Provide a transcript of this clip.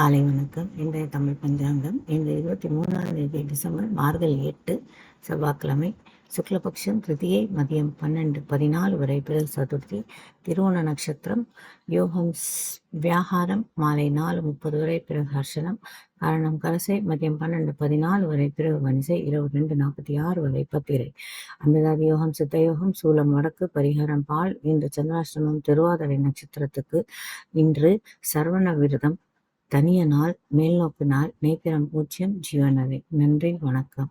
காலை வணக்கம். இன்றைய தமிழ் பஞ்சாங்கம் இன்று 23ஆம் தேதி டிசம்பர், மார்கழி 8, செவ்வாய்க்கிழமை. சுக்லபக்ஷம் திருதியை மதியம் 12:14 வரை, பிறகு சதுர்த்தி, திருவோண நட்சத்திரம், யோகம் வியாகாரம் மாலை 4:30 வரை, பிறகு ஹர்ஷனம், காரணம் கரசை மதியம் 12:14 வரை, பிறகு வனிசை இரவு 2:46 வரை, பத்திரை. அந்ததாதி யோகம் சித்தயோகம், சூலம் வடக்கு, பரிகாரம் பால். இன்று சந்திராஷ்டமம் திருவாதிரை நட்சத்திரத்துக்கு. இன்று சரவண விரதம், தனிய நாள், மேல்நோக்கு நாள், நேத்திரம் பூஜ்யம், ஜீவனரை. நன்றி, வணக்கம்.